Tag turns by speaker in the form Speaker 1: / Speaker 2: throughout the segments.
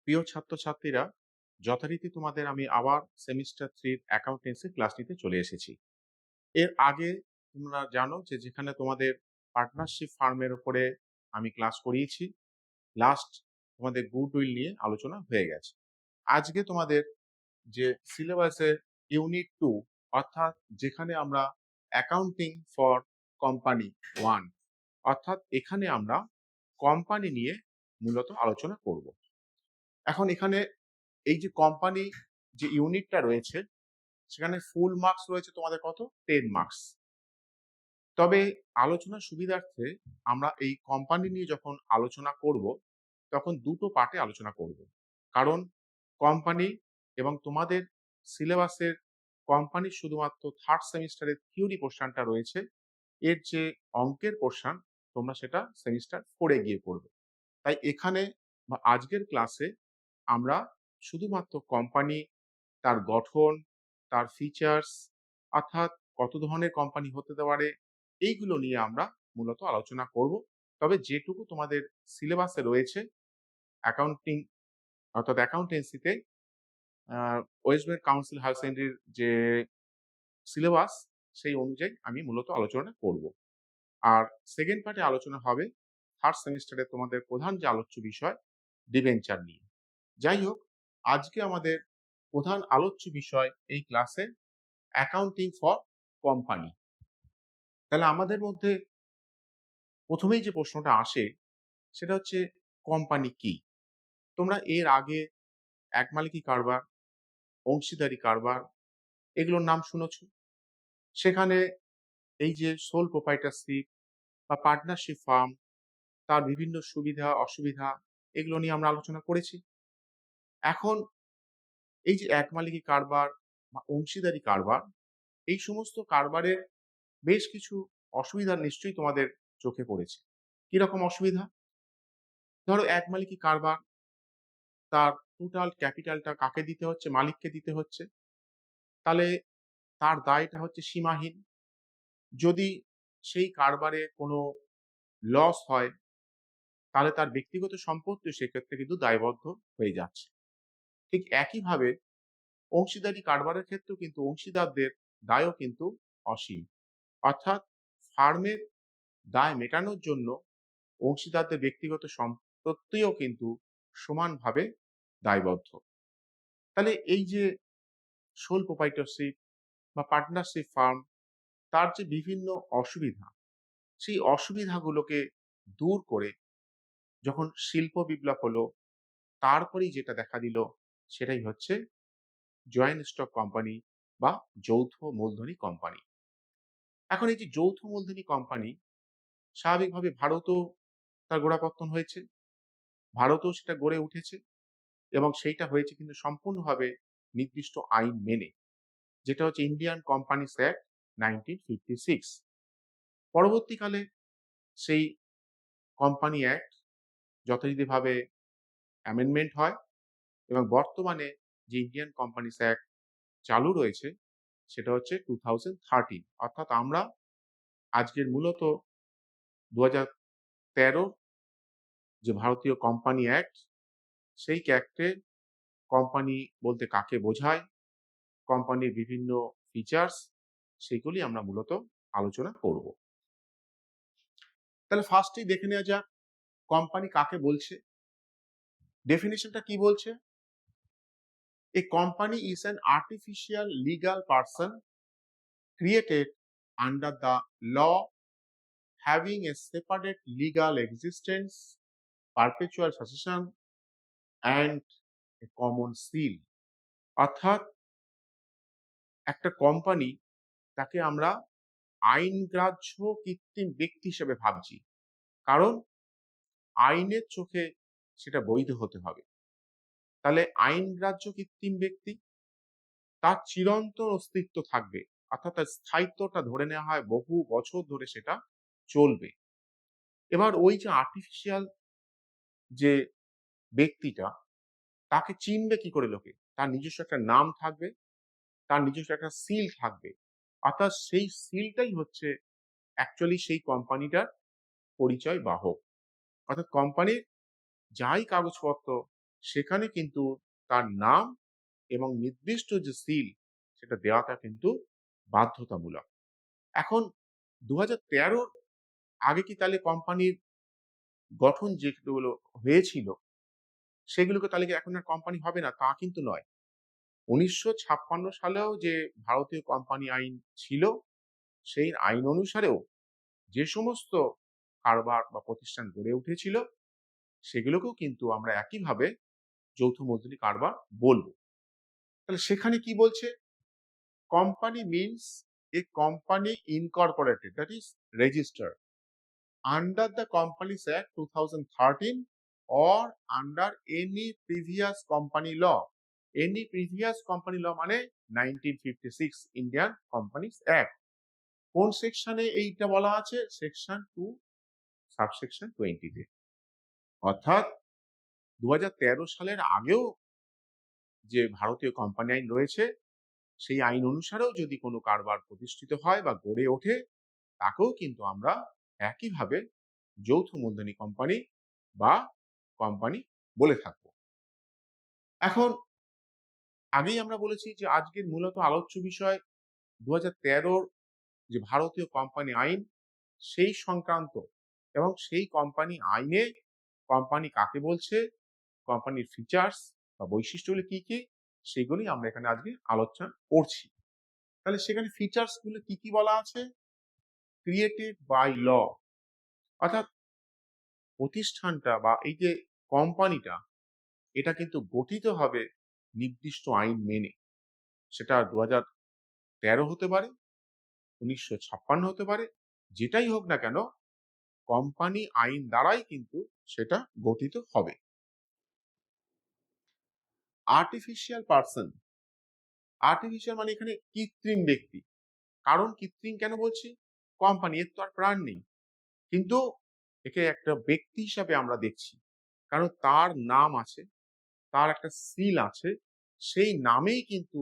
Speaker 1: প্রিয় ছাত্রছাত্রীরা, যথারীতি তোমাদের আমি আবার সেমিস্টার 3 অ্যাকাউন্টেন্সি ক্লাস নিতে চলে এসেছি। এর আগে তোমরা জানো যে যেখানে তোমাদের পার্টনারশিপ ফার্মের উপরে আমি ক্লাস করিয়েছি, লাস্ট তোমাদের গুডউইল নিয়ে আলোচনা হয়ে গেছে। আজকে তোমাদের যে সিলেবাসের ইউনিট 2, অর্থাৎ যেখানে আমরা অ্যাকাউন্টিং ফর কোম্পানি 1, অর্থাৎ এখানে আমরা কোম্পানি নিয়ে মূলত আলোচনা করব। এখন এখানে এই যে কোম্পানি যে ইউনিটটা রয়েছে, সেখানে ফুল মার্কস রয়েছে তোমাদের কত? 10 মার্কস। তবে আলোচনার সুবিধার্থে আমরা এই কোম্পানি নিয়ে যখন আলোচনা করব, তখন দুটো পার্টে আলোচনা করব। কারণ কোম্পানি এবং তোমাদের সিলেবাসের কোম্পানির শুধুমাত্র থার্ড সেমিস্টারের থিওরি পোর্শনটা রয়েছে, এর যে অঙ্কের পোর্শন তোমরা সেটা সেমিস্টার 4-এ গিয়ে করবে। তাই এখানে বা আজকের ক্লাসে আমরা শুধুমাত্র কোম্পানি, তার গঠন, তার ফিচার্স, অর্থাৎ কত ধরনের কোম্পানি হতে পারে, এইগুলো নিয়ে আমরা মূলত আলোচনা করব। তবে যেটুকু তোমাদের সিলেবাসে রয়েছে অ্যাকাউন্টিং অর্থাৎ অ্যাকাউন্টেন্সিতে ওয়েস্ট বেঙ্গল কাউন্সিল হায়ার সেকেন্ডারির যে সিলেবাস, সেই অনুযায়ী আমি মূলত আলোচনা করব। আর সেকেন্ড পার্টে আলোচনা হবে থার্ড সেমিস্টারে তোমাদের প্রধান যে আলোচ্য বিষয় ডিবেঞ্চার নিয়ে। যাই হোক, আজকে আমাদের প্রধান আলোচ্য বিষয় এই ক্লাসে অ্যাকাউন্টিং ফর কোম্পানি। তাহলে আমাদের মধ্যে প্রথমেই যে প্রশ্নটা আসে সেটা হচ্ছে কোম্পানি কি? তোমরা এর আগে এক মালিকি কারবার, অংশীদারি কারবার এগুলোর নাম শুনেছ। সেখানে এই যে সোল প্রোপাইটারশিপ বা পার্টনারশিপ ফার্ম, তার বিভিন্ন সুবিধা অসুবিধা এগুলো নিয়ে আমরা আলোচনা করেছি। এখন এই যে এক মালিকি কারবার বা অংশীদারি কারবার, এই সমস্ত কারবারের বেশ কিছু অসুবিধা নিশ্চয়ই তোমাদের চোখে পড়েছে। কিরকম অসুবিধা? ধরো এক মালিকি কারবার, তার টোটাল ক্যাপিটালটা কাকে দিতে হচ্ছে? মালিককে দিতে হচ্ছে। তাহলে তার দায়টা হচ্ছে সীমাহীন। যদি সেই কারবারে কোনো লস হয়, তাহলে তার ব্যক্তিগত সম্পত্তি সেক্ষেত্রে কিন্তু দায়বদ্ধ হয়ে যাচ্ছে। ঠিক একইভাবে অংশীদারি কারবারের ক্ষেত্রেও কিন্তু অংশীদারদের দায়ও কিন্তু অসীম। অর্থাৎ ফার্মের দায় মেটানোর জন্য অংশীদারদের ব্যক্তিগত সম্পত্তিও কিন্তু সমানভাবে দায়বদ্ধ। তাহলে এই যে সোল প্রোপাইটরশিপ বা পার্টনারশিপ ফার্ম, তার যে বিভিন্ন অসুবিধা, সেই অসুবিধাগুলোকে দূর করে যখন শিল্প বিপ্লব হলো, তারপরেই যেটা দেখা দিল সেটাই হচ্ছে জয়েন্ট স্টক কোম্পানি বা যৌথ মূলধনী কোম্পানি। এখন এই যে যৌথ মূলধনী কোম্পানি, স্বাভাবিকভাবে ভারতেও তার গোড়াপত্তন হয়েছে, ভারতেও সেটা গড়ে উঠেছে এবং সেইটা হয়েছে কিন্তু সম্পূর্ণভাবে নির্দিষ্ট আইন মেনে, যেটা হচ্ছে ইন্ডিয়ান কোম্পানিস অ্যাক্ট 1956। পরবর্তীকালে সেই কোম্পানি অ্যাক্ট যথারীতিভাবে অ্যামেন্ডমেন্ট হয় এবং বর্তমানে যে ইন্ডিয়ান কোম্পানিস অ্যাক্ট চালু রয়েছে সেটা হচ্ছে 2013। অর্থাৎ আমরা আজকের মূলত 2013 যে ভারতীয় কোম্পানি অ্যাক্ট, সেই অ্যাক্টে কোম্পানি বলতে কাকে বোঝায়, কোম্পানির বিভিন্ন ফিচার্স, সেগুলি আমরা মূলত আলোচনা করব। তাহলে ফার্স্টেই দেখে নেওয়া যাক কোম্পানি কাকে বলছে। ডেফিনেশনটা কি বলছে? A company is an artificial legal person created under the law, having a separate legal existence, perpetual succession and a common seal. অর্থাৎ একটা কোম্পানি, তাকে আমরা আইনগ্রাহ্য কৃত্রিম ব্যক্তি হিসেবে ভাবছি। কারণ আইনের চোখে সেটা বৈধ হতে হবে। তাহলে আইনগ্রাহ্য কৃত্রিম ব্যক্তি, তার চিরন্তন অস্তিত্ব থাকবে, অর্থাৎ তার স্থায়িত্বটা ধরে নেওয়া হয় বহু বছর ধরে সেটা চলবে। এবার ওই যে আর্টিফিশিয়াল যে ব্যক্তিটা, তাকে চিনবে কি করে লোকে? তার নিজস্ব একটা নাম থাকবে, তার নিজস্ব একটা সিল থাকবে। অর্থাৎ সেই সিলটাই হচ্ছে অ্যাকচুয়ালি সেই কোম্পানিটার পরিচয় বাহক। অর্থাৎ কোম্পানির যাই কাগজপত্র, সেখানে কিন্তু তার নাম এবং নির্দিষ্ট যে সিল সেটা দেওয়াটা কিন্তু বাধ্যতামূলক। এখন 2013 আগে কি তাহলে কোম্পানির গঠন যেগুলো হয়েছিল সেগুলোকে তাহলে কি এখন আর কোম্পানি হবে না? তা কিন্তু নয়। 1956 সালেও যে ভারতীয় কোম্পানি আইন ছিল, সেই আইন অনুসারেও যে সমস্ত কারবার বা প্রতিষ্ঠান গড়ে উঠেছিল সেগুলোকেও কিন্তু আমরা একইভাবে যৌথ মূলধনী কারবার বলবো। তাহলে সেখানে কি বলছে? Company means a company Incorporated, that is registered under the Companies Act 2013 or under any previous company law. Any previous company law মানে 1956 ইন্ডিয়ান কোম্পানিজ অ্যাক্ট। কোন সেকশনে এইটা বলা আছে? সেকশন 2 সাবসেকশন 20 তে। অর্থাৎ 2013 সালের আগেও যে ভারতীয় কোম্পানি আইন রয়েছে সেই আইন অনুসারেও যদি কোনো কারবার প্রতিষ্ঠিত হয় বা গড়ে ওঠে তাকেও কিন্তু আমরা একইভাবে যৌথ মূলধনী কোম্পানি বা কোম্পানি বলে থাকবো। এখন আগেই আমরা বলেছি যে আজকের মূলত আলোচ্য বিষয় 2013 যে ভারতীয় কোম্পানি আইন সেই সংক্রান্ত এবং সেই কোম্পানি আইনে কোম্পানি কাকে বলছে, কোম্পানির ফিচার্স বা বৈশিষ্ট্যগুলো কি কি সেগুলি আমরা এখানে আজকে আলোচনা করছি। তাহলে সেখানে ফিচার্স গুলো কি কি বলা আছে? ক্রিয়েটেড বাই ল, অর্থাৎ প্রতিষ্ঠানটা বা এই যে কোম্পানিটা এটা কিন্তু গঠিত হবে নির্দিষ্ট আইন মেনে। সেটা 2013 হতে পারে, 1956 হতে পারে, যেটাই হোক না কেন কোম্পানি আইন দ্বারাই কিন্তু সেটা গঠিত হবে। আর্টিফিশিয়াল পার্সন, আর্টিফিশিয়াল মানে এখানে কৃত্রিম ব্যক্তি। কারণ কৃত্রিম কেন বলছি? কোম্পানি এর তো আর প্রাণ নেই, কিন্তু একে একটা ব্যক্তি হিসাবে আমরা দেখছি, কারণ তার নাম আছে, তার একটা সিল আছে, সেই নামেই কিন্তু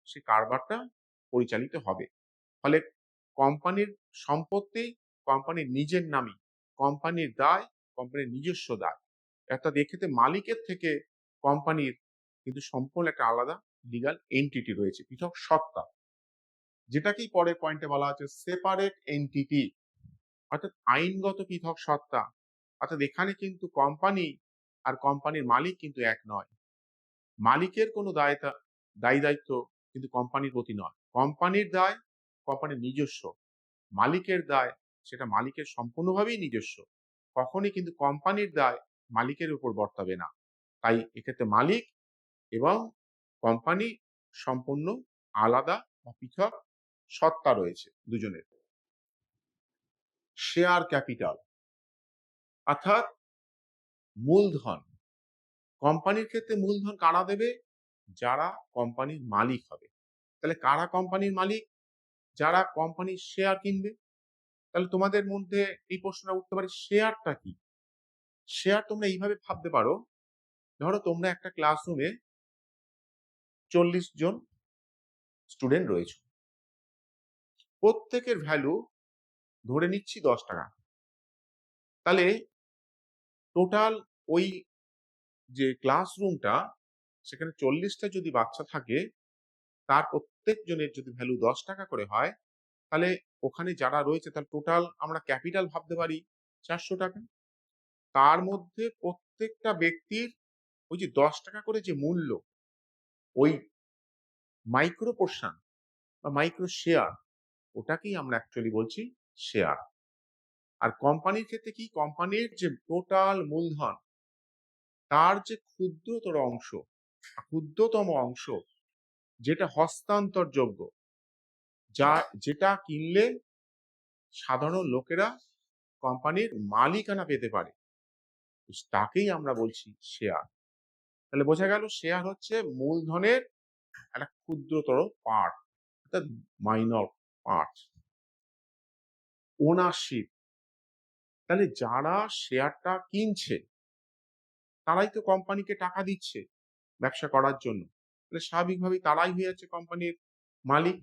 Speaker 1: সে কারবারটা পরিচালিত হবে। ফলে কোম্পানির সম্পত্তি কোম্পানির নিজের নামই, কোম্পানির দায় কোম্পানির নিজস্ব দায়। অর্থাৎ এক্ষেত্রে মালিকের থেকে কোম্পানির কিন্তু সম্পূর্ণ একটা আলাদা লিগাল এন্টিটি রয়েছে, পৃথক সত্তা, যেটাকেই পরের পয়েন্টে বলা আছে সেপারেট এন্টিটি, অর্থাৎ আইনগত পৃথক সত্তা। অর্থাৎ এখানে কিন্তু কোম্পানি আর কোম্পানির মালিক কিন্তু এক নয়। মালিকের কোনো দায়ী দায়িত্ব কিন্তু কোম্পানির প্রতি নয়, কোম্পানির দায় কোম্পানির নিজস্ব, মালিকের দায় সেটা মালিকের সম্পূর্ণভাবেই নিজস্ব। কখনই কিন্তু কোম্পানির দায় মালিকের উপর বর্তাবে না। তাই এক্ষেত্রে মালিক এবং কোম্পানি সম্পূর্ণ আলাদা বা পৃথক সত্তা রয়েছে দুজনের। শেয়ার ক্যাপিটাল অর্থাৎ মূলধন, কোম্পানির ক্ষেত্রে মূলধন কারা দেবে? যারা কোম্পানির মালিক হবে। তাহলে কারা কোম্পানির মালিক? যারা কোম্পানির শেয়ার কিনবে। তাহলে তোমাদের মধ্যে এই প্রশ্নটা উঠতে পারে, শেয়ারটা কি? শেয়ার তোমরা এইভাবে ভাবতে পারো, ধরো তোমরা একটা ক্লাসরুমে 40 জন স্টুডেন্ট রয়েছে, প্রত্যেকের ভ্যালু ধরে নিচ্ছি 10 টাকা। তাহলে টোটাল ওই যে ক্লাসরুমটা সেখানে 40টা যদি বাচ্চা থাকে তার প্রত্যেক জনের যদি ভ্যালু 10 টাকা করে হয়, তাহলে ওখানে যারা রয়েছে তার টোটাল আমরা ক্যাপিটাল ভাবতে পারি 400 টাকা। তার মধ্যে প্রত্যেকটা ব্যক্তির ওই যে 10 টাকা করে যে মূল্য, ওই মাইক্রো পোর্শন বা মাইক্রো শেয়ার, ওটাকেই আমরা অ্যাকচুয়ালি বলছি শেয়ার। আর কোম্পানির ক্ষেত্রে কি? কোম্পানির যে টোটাল মূলধন তার যে ক্ষুদ্রতম অংশ যেটা হস্তান্তরযোগ্য, যেটা কিনলে সাধারণ লোকেরা কোম্পানির মালিকানা পেতে পারে, তাকেই আমরা বলছি শেয়ার। তাহলে বোঝা গেল শেয়ার হচ্ছে মূলধনের একটা ক্ষুদ্রতর পার্ট, অর্থাৎ মাইনর পার্ট। ওনারশিপ, তাহলে যারা শেয়ারটা কিনছে তারাই তো কোম্পানিকে টাকা দিচ্ছে ব্যবসা করার জন্য, তাহলে স্বাভাবিকভাবেই তারাই হয়ে যাচ্ছে কোম্পানির মালিক।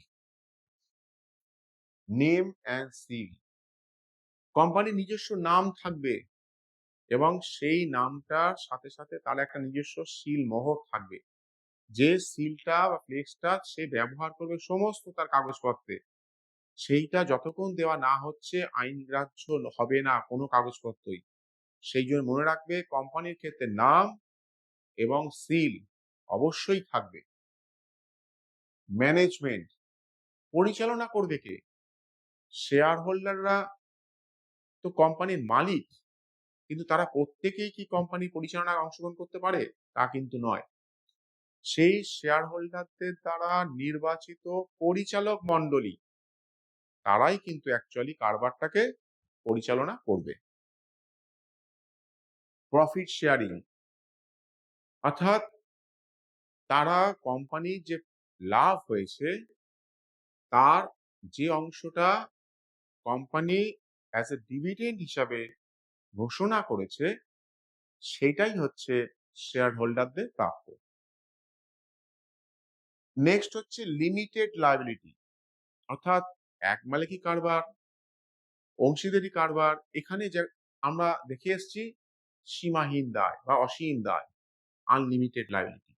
Speaker 1: নেম অ্যান্ড সিল, কোম্পানির নিজস্ব নাম থাকবে এবং সেই নামটার সাথে সাথে তার একটা নিজস্ব সিল মোহর থাকবে, যে সিলটা বা ফ্লেক্সটা সে ব্যবহার করবে সমস্ত তার কাগজপত্রে। সেইটা যতক্ষণ দেওয়া না হচ্ছে আইনগ্রাহ্য হবে না কোনো কাগজপত্রই। সেই জন্য মনে রাখবে, কোম্পানির ক্ষেত্রে নাম এবং সিল অবশ্যই থাকবে। ম্যানেজমেন্ট পরিচালনা করবে কে? শেয়ার হোল্ডাররা তো কোম্পানির মালিক, কিন্তু তারা প্রত্যেকেই কি কোম্পানি পরিচালনায় অংশগ্রহণ করতে পারে? তা কিন্তু নয়। সেই শেয়ার হোল্ডারদের দ্বারা নির্বাচিত পরিচালক মণ্ডলী, তারাই কিন্তু অ্যাকচুয়ালি কারবারটাকে পরিচালনা করবে। প্রফিট শেয়ারিং অর্থাৎ তারা কোম্পানির যে লাভ হয়েছে তার যে অংশটা কোম্পানি অ্যাজ এ ডিভিডেন্ড হিসাবে ঘোষণা করেছে, সেটাই হচ্ছে শেয়ার হোল্ডারদের প্রাপ্য। নেক্সট হচ্ছে লিমিটেড লায়াবিলিটি, অর্থাৎ এক মালিকি কারবার, অংশীদারি কারবার। এখানে যে আমরা দেখে এসেছি সীমাহীন দায় বা অসীম দায়, আনলিমিটেড লায়াবিলিটি।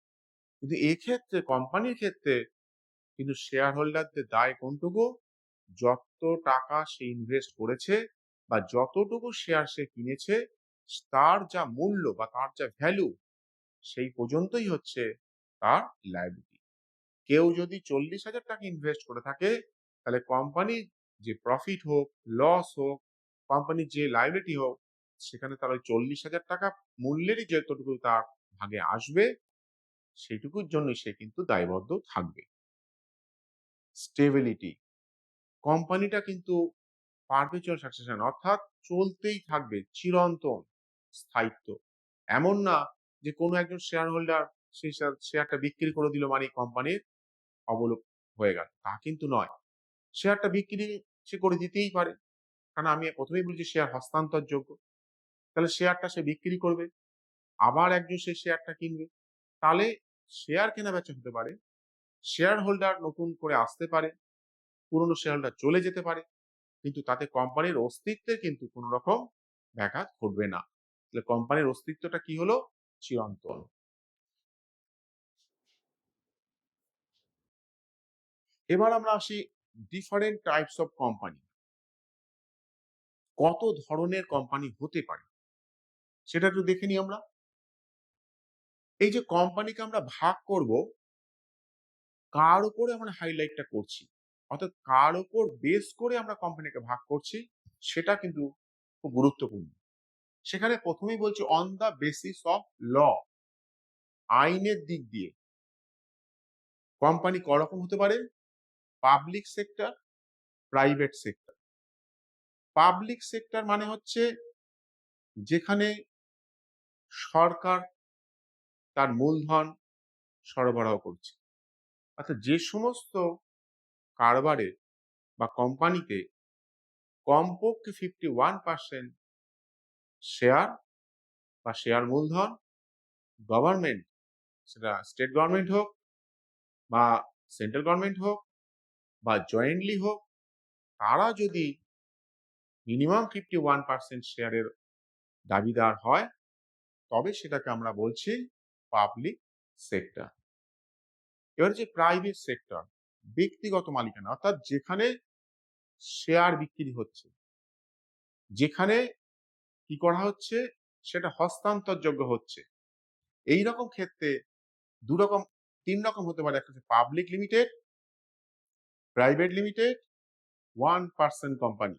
Speaker 1: কিন্তু এক্ষেত্রে কোম্পানির ক্ষেত্রে কিন্তু শেয়ার হোল্ডারদের দায় কোনটুকু? যত টাকা সে ইনভেস্ট করেছে বা যতটুকু শেয়ার সে কিনেছে, তার যা মূল্য বা তার যা ভ্যালু, সেই পর্যন্তই হচ্ছে তার লায়াবিলিটি। কেউ যদি 40,000 টাকা ইনভেস্ট করে থাকে, তাহলে কোম্পানির যে প্রফিট হোক, লস হোক, কোম্পানির যে লায়াবিলিটি হোক, সেখানে তার ওই 40,000 টাকা মূল্যেরই যতটুকু তার ভাগে আসবে, সেইটুকুর জন্য সে কিন্তু দায়বদ্ধ থাকবে। স্টেবিলিটি, কোম্পানিটা কিন্তু পারপেচুয়াল সাকসেশন, অর্থাৎ চলতেই থাকবে, চিরন্তন স্থায়িত্ব। এমন না যে কোনো একজন শেয়ার হোল্ডার সেই শেয়ারটা বিক্রি করে দিল মানে কোম্পানির অবলোপ হয়ে গেল, তা কিন্তু নয়। শেয়ারটা বিক্রি সে করে দিতেই পারে, কারণ আমি প্রথমেই বলছি শেয়ার হস্তান্তরযোগ্য। তাহলে শেয়ারটা সে বিক্রি করবে, আবার একজন সেই শেয়ারটা কিনবে, তাহলে শেয়ার কেনা বেচা হতে পারে। শেয়ার হোল্ডার নতুন করে আসতে পারে, পুরনো শেয়ার হোল্ডার চলে যেতে পারে, কিন্তু তাতে কোম্পানির অস্তিত্বের কিন্তু কোন রকম ব্যাঘাত ঘটবে না। তাহলে কোম্পানির অস্তিত্বটা কি হলো? চিরন্তন। এবার আমরা আসি ডিফারেন্ট টাইপস অফ কোম্পানি। কত ধরনের কোম্পানি হতে পারে সেটা একটু দেখে নিই আমরা। এই যে কোম্পানিকে আমরা ভাগ করব, কার উপরে আমরা হাইলাইটটা করছি, অর্থাৎ কার উপর বেস করে আমরা কোম্পানিকে ভাগ করছি, সেটা কিন্তু খুব গুরুত্বপূর্ণ। সেখানে প্রথমেই বলছি on the basis of law, আইনের দিক দিয়ে কোম্পানি করকম হতে পারে? Public sector, private sector. Public sector মানে হচ্ছে যেখানে সরকার তার মূলধন সরবরাহ করছে, অর্থাৎ যে সমস্ত কারবারে বা কোম্পানিতে কমপক্ষে 51% শেয়ার বা শেয়ার মূলধন গভর্নমেন্ট, সেটা স্টেট গভর্নমেন্ট হোক বা সেন্ট্রাল গভর্নমেন্ট হোক বা জয়েন্টলি হোক, তারা যদি মিনিমাম 51% শেয়ারের দাবিদার হয়, তবে সেটাকে আমরা বলছি পাবলিক সেক্টর। এবার যে প্রাইভেট সেক্টর, ব্যক্তিগত মালিকানা, অর্থাৎ যেখানে শেয়ার বিক্রি হচ্ছে, যেখানে কি করা হচ্ছে সেটা হস্তান্তরযোগ্য হচ্ছে। এই রকম ক্ষেত্রে তিন রকম হতে পারে। একটা হচ্ছে public limited, private limited, 1% company.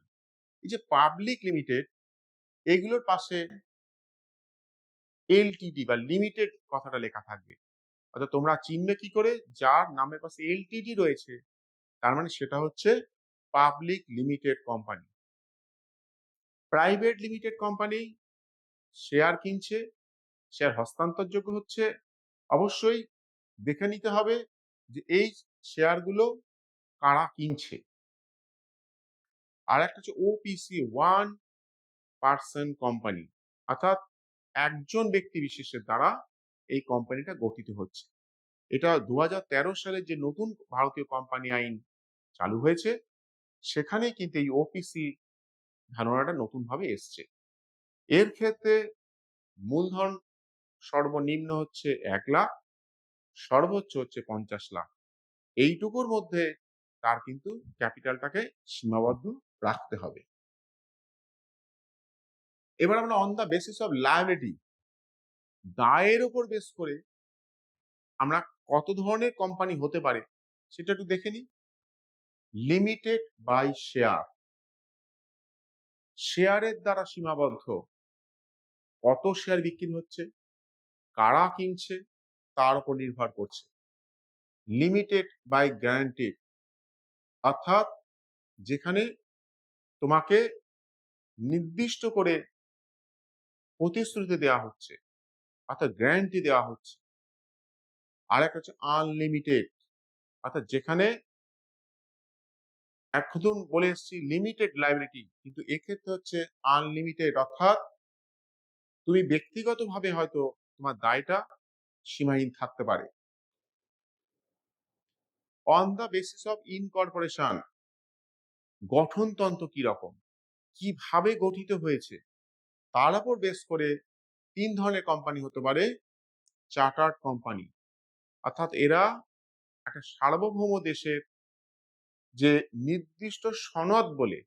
Speaker 1: এই যে পাবলিক লিমিটেড, এগুলোর পাশে এলটিডি বা লিমিটেড কথাটা লেখা থাকবে। অর্থাৎ তোমরা চিনবে কি করে? যার নামের পাশে এলটিডি রয়েছে, তার মানে সেটা হচ্ছে public limited company. Private limited company share কিনছে, শেয়ার হস্তান্তরযোগ্য হচ্ছে, অবশ্যই দেখে নিতে হবে যে এই শেয়ারগুলো কারা কিনছে। আর একটা হচ্ছে ওপিসি, 1% কোম্পানি, অর্থাৎ একজন ব্যক্তি বিশেষের দ্বারা এই কোম্পানিটা গঠিত হচ্ছে। এটা 2013 সালের যে নতুন ভারতীয় কোম্পানি আইন চালু হয়েছে, সেখানে কিন্তু এই ওপিসি ধারণাটা নতুন ভাবে এসছে। এর ক্ষেত্রে মূলধন সর্বনিম্ন হচ্ছে 1 লাখ, সর্বোচ্চ হচ্ছে 50 লাখ। এইটুকুর মধ্যে তার কিন্তু ক্যাপিটালটাকে সীমাবদ্ধ রাখতে হবে। এবার আমরা on the basis of liability, দায়ের উপর বেস করে আমরা কত ধরনের কোম্পানি হতে পারে সেটা একটু দেখে নিই। লিমিটেড বাই শেয়ার, শেয়ারের দ্বারা সীমাবদ্ধ, কত শেয়ার বিক্রি হচ্ছে, কারা কিনছে তার উপর নির্ভর করছে। লিমিটেড বাই গ্যারান্টেড, অর্থাৎ যেখানে তোমাকে নির্দিষ্ট করে প্রতিশ্রুতি দেওয়া হচ্ছে, অর্থাৎ গ্যারান্টি দেওয়া হচ্ছে। আর একটা হচ্ছে আনলিমিটেড, অর্থাৎ যেখানে একদম বলে এসেছি লিমিটেড লাইবিলিটি, কিন্তু এক্ষেত্রে হচ্ছে আনলিমিটেড, অর্থাৎ তুমি ব্যক্তিগতভাবে হয়তো তোমার দায়টা সীমাহীন থাকতে পারে। On the basis of incorporation, গঠনতন্ত্র কি রকম, কিভাবে গঠিত হয়েছে তার উপর বেস করে 3 ধরনের কোম্পানি হতে পারে। চার্টার্ড কোম্পানি, অর্থাৎ এরা একটা সার্বভৌম দেশের যে নির্দিষ্ট সনদ বলে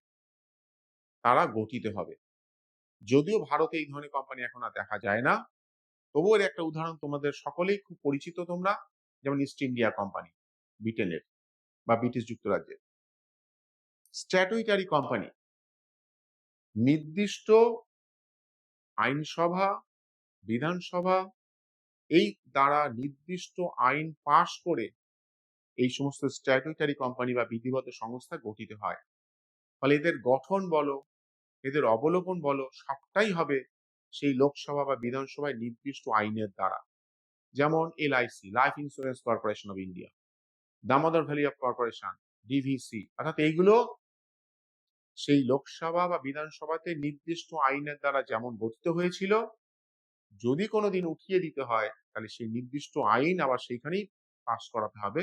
Speaker 1: তারা গঠিত হবে। যদিও ভারতে এই ধরনের কোম্পানি এখন আর দেখা যায় না, তবুও এর একটা উদাহরণ তোমাদের সকলেই খুব পরিচিত তোমরা, যেমন ইস্ট ইন্ডিয়া কোম্পানি ব্রিটেনের বা ব্রিটিশ যুক্তরাজ্যের। স্ট্যাটুইটারি কোম্পানি, নির্দিষ্ট আইনসভা, বিধানসভা এই দ্বারা নির্দিষ্ট আইন পাশ করে এই সমস্ত স্ট্যাটুইটারি কোম্পানি বা বিধিবদ্ধ সংস্থা গঠিত হয়। ফলে এদের গঠন বলো, এদের অবলোকন বলো, সবটাই হবে সেই লোকসভা বা বিধানসভায় নির্দিষ্ট আইনের দ্বারা। যেমন LIC, life insurance corporation of India, Damodar valley of corporation, DVC, অর্থাৎ এইগুলো সেই লোকসভা বা বিধানসভাতে নির্দিষ্ট আইনের দ্বারা যেমন গঠিত হয়েছিল, যদি কোনোদিন উঠিয়ে দিতে হয় তাহলে সেই নির্দিষ্ট আইন আবার সেইখানেই পাস করাতে হবে,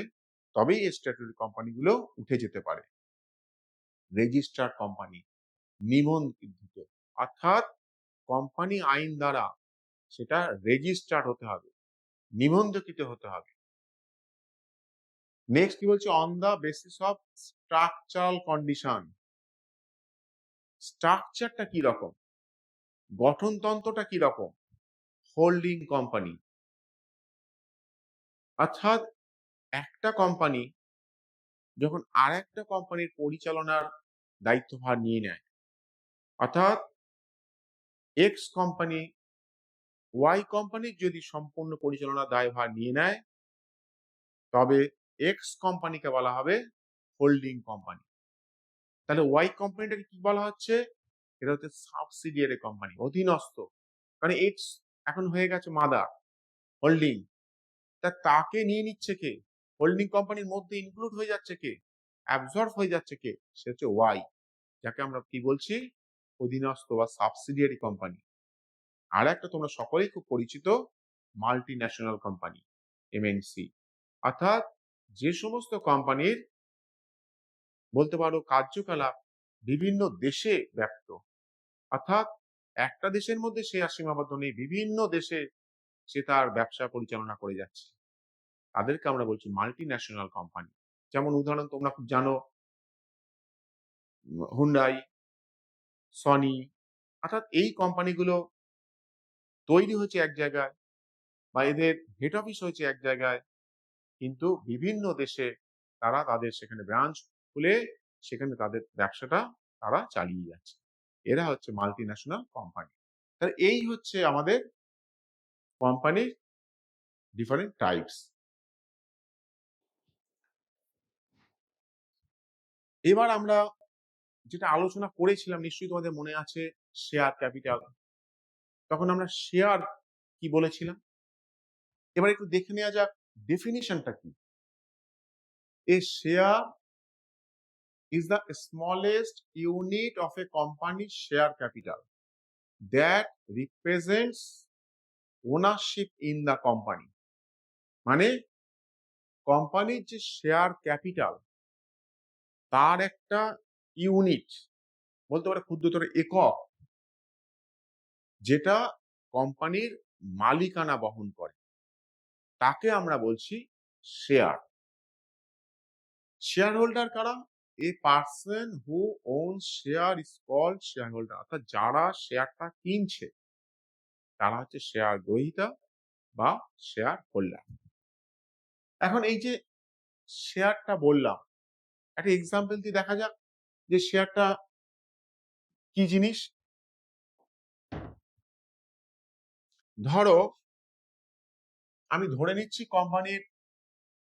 Speaker 1: তবেই এই স্ট্যাটুটরি কোম্পানিগুলো উঠে যেতে পারে। রেজিস্টার্ড কোম্পানি, নিবন্ধিত, অর্থাৎ কোম্পানি আইন দ্বারা সেটা রেজিস্টার্ড হতে হবে, নিবন্ধিত হতে হবে। নেক্সট কি বলছে, on the basis of structural condition, স্ট্রাকচারটা কি রকম, গঠনতন্ত্রটা কি রকম। হোল্ডিং কোম্পানি, অর্থাৎ একটা কোম্পানি যখন আর একটা কোম্পানির পরিচালনার দায়িত্বভার নিয়ে নেয়, অর্থাৎ এক্স কোম্পানি ওয়াই কোম্পানির যদি সম্পূর্ণ পরিচালনার দায়ভার নিয়ে নেয়, তবে এক্স কোম্পানিকে বলা হবে হোল্ডিং কোম্পানি। তাহলে ওয়াই কোম্পানিটাকে কি বলা হচ্ছে, এটা হচ্ছে সাবসিডিয়ারি কোম্পানি, অধীনস্থ। কারণ এক্স এখন হয়ে গেছে মাদার হোল্ডিং, তাকে নিয়ে নিচ্ছে কে, হোল্ডিং কোম্পানির মধ্যে ইনক্লুড হয়ে যাচ্ছে কে, অ্যাবজর্ব হয়ে যাচ্ছে কে, সে হচ্ছে ওয়াই, যাকে আমরা কি বলছি, অধীনস্থ বা সাবসিডিয়ারি কোম্পানি। আর একটা তোমরা সকলেই খুব পরিচিত, মাল্টি ন্যাশনাল কোম্পানি, এমএনসি, অর্থাৎ যে সমস্ত কোম্পানির বলতে পারো কার্যকলাপ বিভিন্ন দেশে ব্যাপ্ত, অর্থাৎ একটা দেশের মধ্যে সে আর সীমাবদ্ধ নেই, বিভিন্ন দেশে সে তার ব্যবসা পরিচালনা করে যাচ্ছে, তাদেরকে আমরা বলছি মাল্টি ন্যাশনাল কোম্পানি। যেমন উদাহরণ তোমরা খুব জানো, হুন্ডাই, সনি, অর্থাৎ এই কোম্পানিগুলো তৈরি হয়েছে এক জায়গায় বা এদের হেড অফিস হয়েছে এক জায়গায়, কিন্তু বিভিন্ন দেশে তারা তাদের সেখানে ব্রাঞ্চ খুলে সেখানে তাদের ব্যবসাটা তারা চালিয়ে যাচ্ছে। এরা হচ্ছে মাল্টি ন্যাশনাল কোম্পানি। তাহলে এই হচ্ছে আমাদের কোম্পানির ডিফারেন্ট টাইপস। এবার আমরা যেটা আলোচনা করেছিলাম নিশ্চয়ই তোমাদের মনে আছে, শেয়ার ক্যাপিটাল। তখন আমরা শেয়ার কি বলেছিলাম, এবার একটু দেখে নেওয়া যাক ডেফিনিশনটা কি। এ share is the smallest unit of a company's share capital that represents ownership in the company। মানে কোম্পানির যে শেয়ার ক্যাপিটাল তার একটা ইউনিট, বলতে পারে ক্ষুদ্রতর একক, যেটা কোম্পানির মালিকানা বহন করে তাকে আমরা বলছি শেয়ার। শেয়ার হোল্ডার কারা? A person who owns share is called share holder. অর্থাৎ যারা শেয়ারটা কিনছে তারা হচ্ছে শেয়ার গ্রহীতা বা শেয়ার হোল্ডার। এখন এই যে শেয়ারটা বললাম, একটা এক্সাম্পল দিয়ে দেখা যাক যে শেয়ারটা কি জিনিস। ধরো আমি ধরে নিচ্ছি কোম্পানির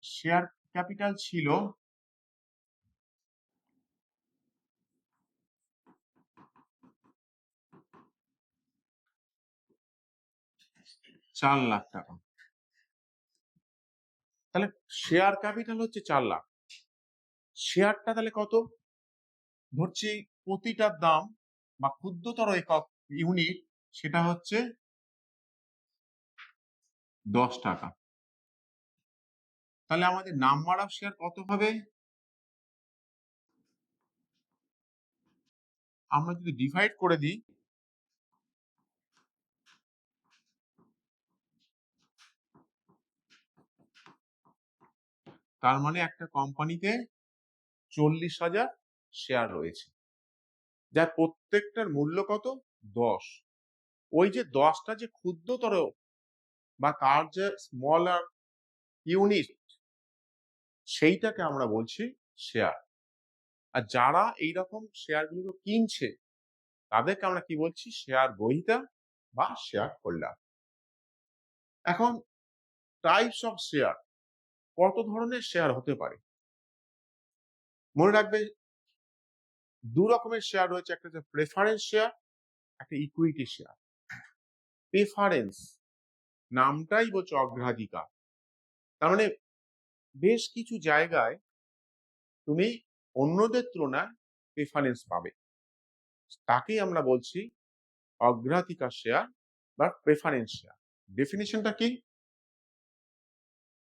Speaker 1: শেয়ার ক্যাপিটাল ছিল 4 লাখ টাকা। তাহলে শেয়ার ক্যাপিটাল হচ্ছে 4 লাখ। শেয়ারটা তাহলে কত? ধরছি প্রতিটার দাম বা ক্ষুদ্রতর একক ইউনিট সেটা হচ্ছে 10 টাকা। তাহলে আমাদের নাম্বার অফ শেয়ার কত হবে? আমরা যদি ডিভাইড করে দিই, তার মানে একটা কোম্পানিতে 40,000 শেয়ার রয়েছে, যার প্রত্যেকটার মূল্য কত? 10। ওই যে 10টা যে ক্ষুদ্রতর বা তার যে স্মলার ইউনিট, সেইটাকে আমরা বলছি শেয়ার। আর যারা এইরকম শেয়ারগুলো কিনছে তাদেরকে আমরা কি বলছি? শেয়ার গ্রহীতা বা শেয়ার হোল্ডার। এখন টাইপস অফ শেয়ার, কত ধরনের শেয়ার হতে পারে? মনে রাখবে 2 রকমের শেয়ার রয়েছে, একটা হচ্ছে প্রেফারেন্স শেয়ার, একটা ইকুইটি শেয়ার। প্রেফারেন্স নামটাই বলছে অগ্রাধিকার, তার মানে বেশ কিছু জায়গায় তুমি অন্যদের তুলনায় প্রেফারেন্স পাবে, তাকেই আমরা বলছি অগ্রাধিকার শেয়ার বা প্রেফারেন্স শেয়ার। ডেফিনিশনটা কি?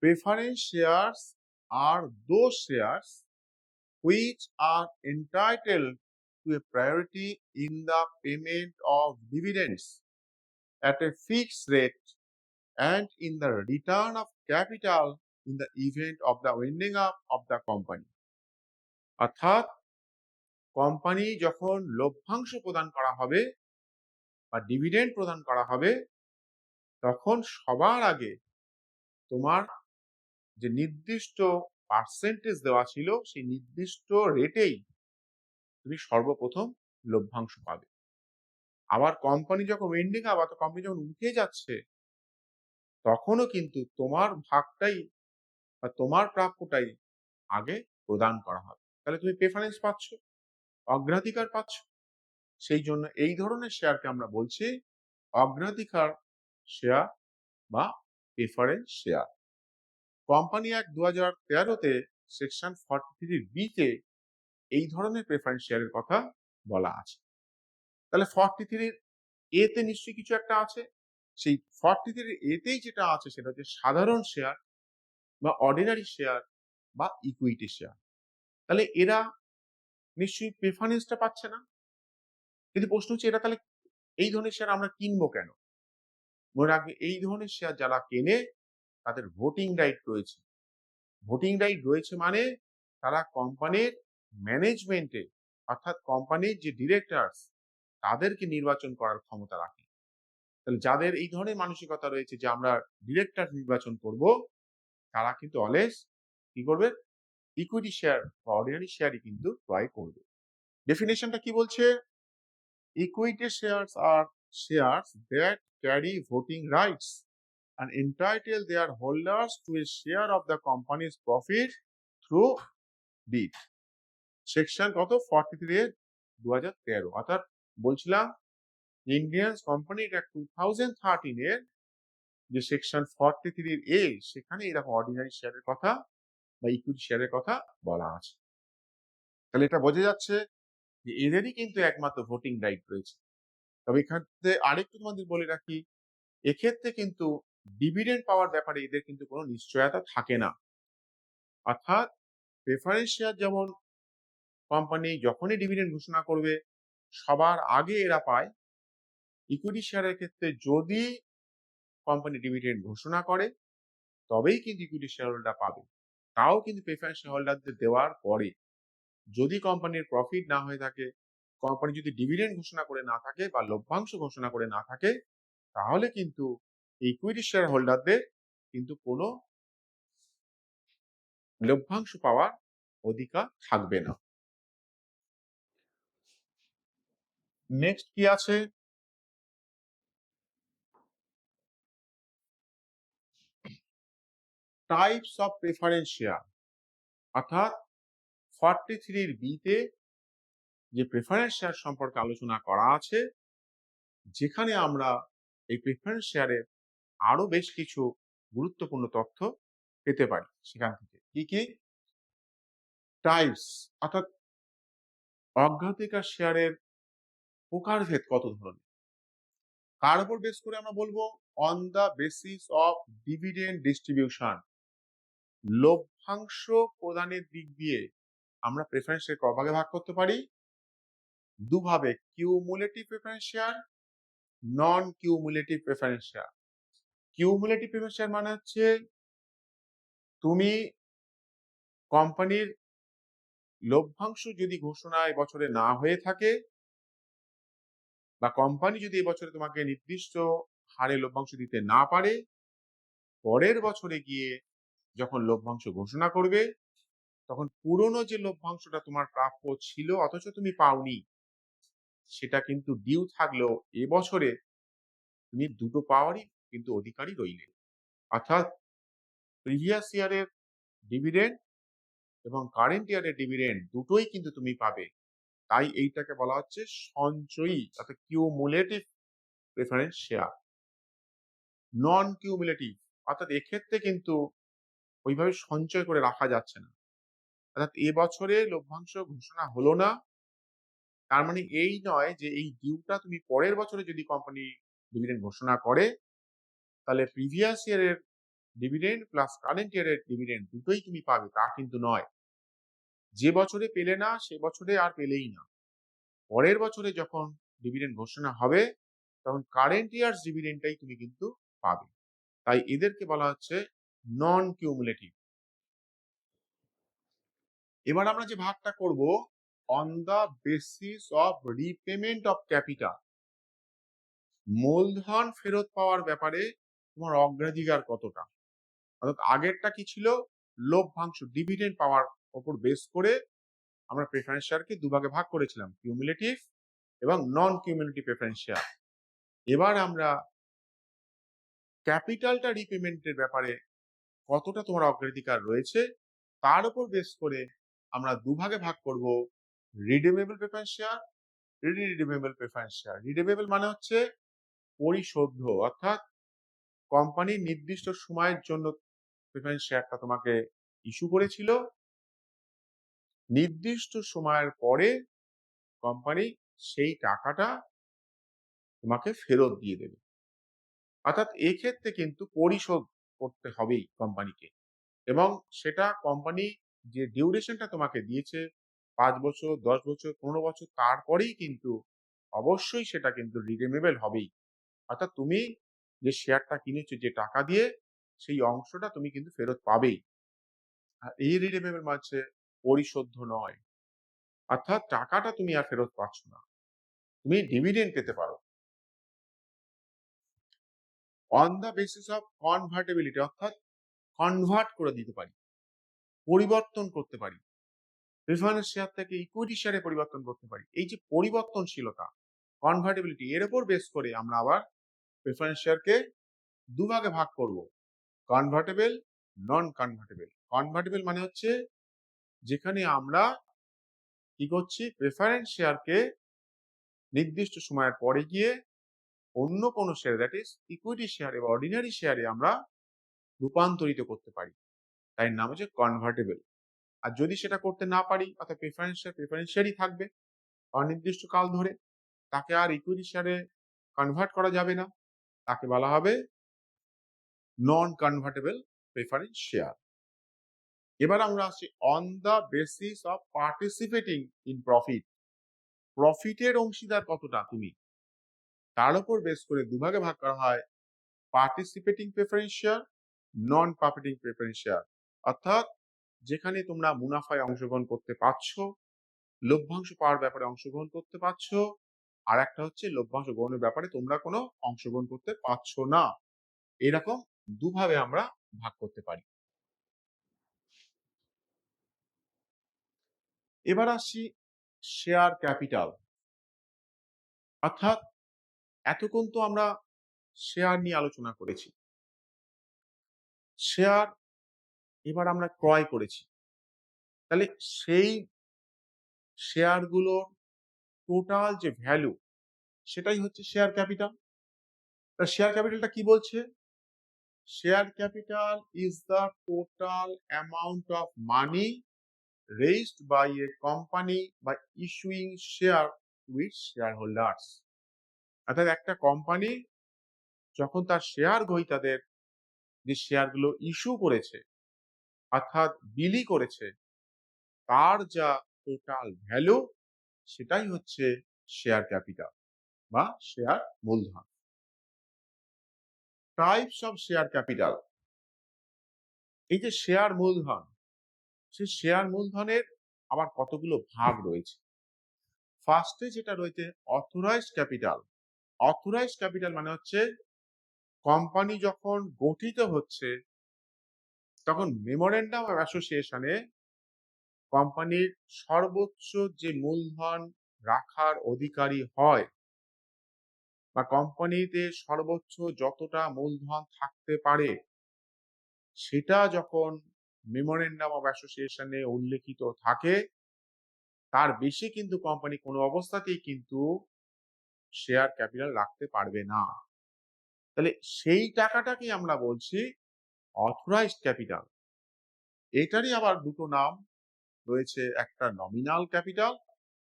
Speaker 1: Preference shares are those shares which are entitled to a priority in the payment of dividends at a fixed rate and in the return of capital in the event of the winding up of the company. অর্থাৎ company যখন লভ্যাংশ প্রদান করা হবে বা dividend প্রদান করা হবে, তখন সবার আগে তোমার যে নির্দিষ্ট পার্সেন্টেজ দেওয়া ছিল সেই নির্দিষ্ট রেটেই তুমি সর্বপ্রথম লভ্যাংশ পাবে। আবার কোম্পানি যখন ওয়েন্ডিং আপ অথবা কোম্পানি যখন উঠে যাচ্ছে, তখনও কিন্তু তোমার ভাগটাই বা তোমার প্রাপ্যটাই আগে প্রদান করা হবে। তাহলে তুমি প্রেফারেন্স পাচ্ছ, অগ্রাধিকার পাচ্ছ। সেই জন্য এই ধরনের শেয়ারকে আমরা বলছি অগ্রাধিকার শেয়ার বা প্রেফারেন্স শেয়ার। কোম্পানি অ্যাক্ট 2013-তে সেকশন 43B তে এই ধরনের প্রেফারেন্স শেয়ারের কথা বলা আছে। তাহলে 43 এ তে নিশ্চয়ই কিছু একটা আছে। সেই 43 এতেই যেটা আছে সেটা হচ্ছে সাধারণ শেয়ার বা অর্ডিনারি শেয়ার বা ইকুইটি শেয়ার। তাহলে এরা নিশ্চয়ই প্রেফারেন্সটা পাচ্ছে না। কিন্তু প্রশ্ন হচ্ছে এরা তাহলে এই ধরনের শেয়ার আমরা কিনবো কেন? মনে রাখবে এই ধরনের শেয়ার যারা কেনে তাদের ভোটিং রাইট রয়েছে। ভোটিং রাইট রয়েছে মানে তারা কোম্পানির ম্যানেজমেন্টে অর্থাৎ কোম্পানির যে ডিরেক্টরস তাদেরকে নির্বাচন করার ক্ষমতা রাখে। তাহলে যাদের এই ধরনের মানসিকতা রয়েছে যে আমরা ডিরেক্টর নির্বাচন করব, তারা কিন্তু অলওয়েজ কি করবে? ইকুইটি শেয়ার বা অর্ডিনারি শেয়ারই কিন্তু ক্রয় করবে। ডেফিনেশনটা কি বলছে? Equity shares are shares that carry voting rights and entitle their holders to a share of the company's profit through deed. Section কত? 43 2013। অর্থাৎ বলছিলাম ইন্ডিয়ান কোম্পানি অ্যাক্ট 2013 এর যে সেকশন 43 এ, সেখানে এরকম অর্ডিনারি শেয়ারের কথা বা ইকুইটি শেয়ারের কথা বলা আছে। তাহলে এটা বোঝা যাচ্ছে যে এদেরই কিন্তু একমাত্র ভোটিং রাইট রয়েছে। তবে এখানে আরেকটু তোমাদের বলে রাখি, এক্ষেত্রে কিন্তু ডিভিডেন্ড পাওয়ার ব্যাপারে এদের কিন্তু কোনো নিশ্চয়তা থাকে না। অর্থাৎ প্রেফারেন্স শেয়ার যেমন কোম্পানি যখনই ডিভিডেন্ড ঘোষণা করবে সবার আগে এরা পায়, ইকুইটি শেয়ারের ক্ষেত্রে যদি কোম্পানি ডিভিডেন্ড ঘোষণা করে তবেই কিন্তু ইকুইটি শেয়ার হোল্ডার পাবে, তাও কিন্তু প্রেফারেন্স শেয়ার হোল্ডারদের দেওয়ার পরে। যদি কোম্পানির প্রফিট না হয়ে থাকে, কোম্পানি যদি ডিভিডেন্ড ঘোষণা করে না থাকে বা লভ্যাংশ ঘোষণা করে না থাকে, তাহলে কিন্তু ইকুইটি শেয়ার হোল্ডারদের কিন্তু কোনো লভ্যাংশ পাওয়ার অধিকার থাকবে না। নেক্সট কি আছে, টাইপস অফ প্রেফারেন্স শেয়ার, অর্থাৎ 43 বিতে যে প্রেফারেন্স শেয়ার সম্পর্কে আলোচনা করা আছে, যেখানে আমরা এই প্রেফারেন্স শেয়ারের আরো বেশ কিছু গুরুত্বপূর্ণ তথ্য পেতে পারি। সেখান থেকে কি কি টাইপস, অর্থাৎ অগ্রাধিকার শেয়ারের প্রকারভেদ কত ধরনের, কার উপর বেস করে আমরা বলবো, on the basis of dividend distribution, লভ্যাংশ প্রদানের দিক দিয়ে আমরা প্রেফারেন্স শেয়ার কভাগে ভাগ করতে পারি দুভাবে, cumulative preference share, non cumulative preference share. Cumulative preference share মানে হচ্ছে তুমি কোম্পানির লভ্যাংশ যদি ঘোষণা এবছরে না হয়ে থাকে বা কোম্পানি যদি এবছরে তোমাকে নির্দিষ্ট হারে লভ্যাংশ দিতে না পারে, পরের বছরে গিয়ে যখন লভ্যাংশ ঘোষণা করবে তখন পুরনো যে লভ্যাংশটা তোমার প্রাপ্য ছিল অথচ তুমি পাওনি, সেটা কিন্তু ডিউ থাকলেও এবছরে তুমি দুটো পাওয়ারই কিন্তু অধিকারী রইলে। অর্থাৎ প্রিভিয়াস ইয়ারের ডিভিডেন্ড এবং কারেন্ট ইয়ারের ডিভিডেন্ড দুটোই কিন্তু তুমি পাবে। তাই এইটাকে বলা হচ্ছে সঞ্চয়ী, অর্থাৎ cumulative preference share. Non cumulative, অর্থাৎ এক্ষেত্রে কিন্তু ওইভাবে সঞ্চয় করে রাখা যাচ্ছে না, অর্থাৎ এবছরে লভ্যাংশ ঘোষণা হলো না, তার মানে এই নয় যে এই ডিউটা তুমি পরের বছরে যদি কোম্পানি ডিভিডেন্ড ঘোষণা করে তাহলে প্রিভিয়াস ইয়ারের ডিভিডেন্ড প্লাস কারেন্ট ইয়ারের ডিভিডেন্ড দুটোই তুমি পাবে, তা কিন্তু নয়। যে বছরে পেলে না সে বছরে আর পেলেই না, পরের বছরে যখন ডিভিডেন্ড ঘোষণা হবে তখন কারেন্ট ইয়ার ডিভিডেন্ডটাই তুমি কিন্তু পাবে। তাই এদেরকে বলা হচ্ছে নন কিউমুলেটিভ। এবার আমরা যে ভাগটা করব, on the basis of repayment of capital, মূলধন ফেরত পাওয়ার ব্যাপারে তোমার অগ্রাধিকার কতটা। অর্থাৎ আগেরটা কি ছিল, লভ্যাংশ ডিভিডেন্ড পাওয়ার উপর বেস করে আমরা প্রেফারেন্স শেয়ারকে দুভাগে ভাগ করেছিলাম, কিউমুলেটিভ এবং নন কিউমুলেটিভ প্রেফারেন্স শেয়ার। এবার আমরা ক্যাপিটালটা রিপেমেন্টের ব্যাপারে কতটা তোমার অগ্রাধিকার রয়েছে তার উপর বেস করে আমরা দুভাগে ভাগ করব, redeemable preference share, redeemable preference share. Redeemable মানে হচ্ছে পরিশোধ্য, অর্থাৎ কোম্পানি নির্দিষ্ট সময়ের জন্য প্রেফারেন্স শেয়ারটা তোমাকে ইস্যু করেছিল, নির্দিষ্ট সময়ের পরে কোম্পানি সেই টাকাটা তোমাকে ফেরত দিয়ে দেবে। অর্থাৎ এক্ষেত্রে কিন্তু পরিশোধ করতে হবেই কোম্পানিকে, এবং সেটা কোম্পানি যে ডিউরেশনটা তোমাকে দিয়েছে 5 বছর, 10 বছর, 15 বছর, তারপরেই কিন্তু অবশ্যই সেটা কিন্তু রিডিমেবল হবেই। অর্থাৎ তুমি যে শেয়ারটা কিনেছো যে টাকা দিয়ে, সেই অংশটা তুমি কিন্তু ফেরত পাবেই। আর এই রিডিমেবল মানে পরিশোধ্য নয়, অর্থাৎ টাকাটা তুমি আর ফেরত পাচ্ছ না, তুমি ডিভিডেন্ড পেতে পারো। অন দা বেসিস অফ কনভার্টেবিলিটি, অর্থাৎ কনভার্ট করে দিতে পারি, পরিবর্তন করতে পারি, প্রেফারেন্স শেয়ার থেকে ইকুইটি শেয়ারে পরিবর্তন করতে পারি। এই যে পরিবর্তনশীলতা, কনভার্টেবিলিটি, এর উপর বেস করে আমরা আবার প্রেফারেন্স শেয়ারকে দুভাগে ভাগ করব, কনভার্টেবল, নন কনভার্টেবল। কনভার্টেবল মানে হচ্ছে যেখানে আমরা কি করছি, প্রেফারেন্স শেয়ারকে নির্দিষ্ট সময়ের পরে গিয়ে অন্য কোনো শেয়ার, দ্যাট ইজ ইকুইটি শেয়ারে বা অর্ডিনারি শেয়ারে আমরা রূপান্তরিত করতে পারি, তাই নাম হচ্ছে কনভার্টেবল। আর যদি সেটা করতে না পারি, অর্থাৎ প্রেফারেন্স শেয়ারই থাকবে অনির্দিষ্ট কাল ধরে, তাকে আর ইকুইটি শেয়ারে কনভার্ট করা যাবে না, তাকে বলা হবে নন কনভার্টেবল প্রেফারেন্স শেয়ার। এবার আমরা আসছি on the basis of participating in profit, প্রফিটের অংশীদার কতটা তুমি, তার উপর বেস করে দুভাগে ভাগ করা হয়, পার্টিসিপেটিং প্রেফারেন্স শেয়ার, নন পার্টিসিপেটিং প্রেফারেন্স শেয়ার। অর্থাৎ যেখানে তোমরা মুনাফায় অংশগ্রহণ করতে পারছো, লভ্যাংশ পাওয়ার ব্যাপারে অংশগ্রহণ করতে পারছো, আর একটা হচ্ছে লভ্যাংশ গ্রহণের ব্যাপারে তোমরা কোনো অংশগ্রহণ করতে পারছো না। এরকম দুভাবে আমরা ভাগ করতে পারি। এবার আসছি শেয়ার ক্যাপিটাল। অর্থাৎ এতক্ষণ তো আমরা শেয়ার নিয়ে আলোচনা করেছি। শেয়ার এবার আমরা ক্রয় করেছি, তাহলে সেই শেয়ারগুলোর টোটাল যে ভ্যালু, সেটাই হচ্ছে শেয়ার ক্যাপিটাল। তা শেয়ার ক্যাপিটালটা কি বলছে? Share capital is the total amount of money raised by a company by issuing share to its shareholders। অর্থাৎ একটা কোম্পানি যখন তার শেয়ার গ্রহীতাদের যে শেয়ারগুলো ইস্যু করেছে, অর্থাৎ বিলি করেছে, তার যা টোটাল ভ্যালু, সেটাই হচ্ছে শেয়ার ক্যাপিটাল বা শেয়ার মূলধন। Types of share capital. এই যে শেয়ার মূলধন, সেই শেয়ার মূলধনের আবার কতগুলো ভাগ রয়েছে। ফার্স্টে যেটা রয়েছে অথরাইজড ক্যাপিটাল। অথরাইজড ক্যাপিটাল মানে হচ্ছে কোম্পানি যখন গঠিত হচ্ছে, তখন মেমোরেন্ডাম অফ অ্যাসোসিয়েশনে কোম্পানির সর্বোচ্চ যে মূলধন রাখার অধিকারী হয়, বা কোম্পানিতে সর্বোচ্চ যতটা মূলধন থাকতে পারে, সেটা যখন মেমোরেন্ডাম অফ অ্যাসোসিয়েশনে উল্লেখিত থাকে, তার বেশি কিন্তু কোম্পানি কোনো অবস্থাতেই কিন্তু শেয়ার ক্যাপিটাল রাখতে পারবে না। তাহলে সেই টাকাটাকে আমরা বলছি অথরাইজড ক্যাপিটাল। এটারই আবার দুটো নাম রয়েছে, একটা নমিনাল ক্যাপিটাল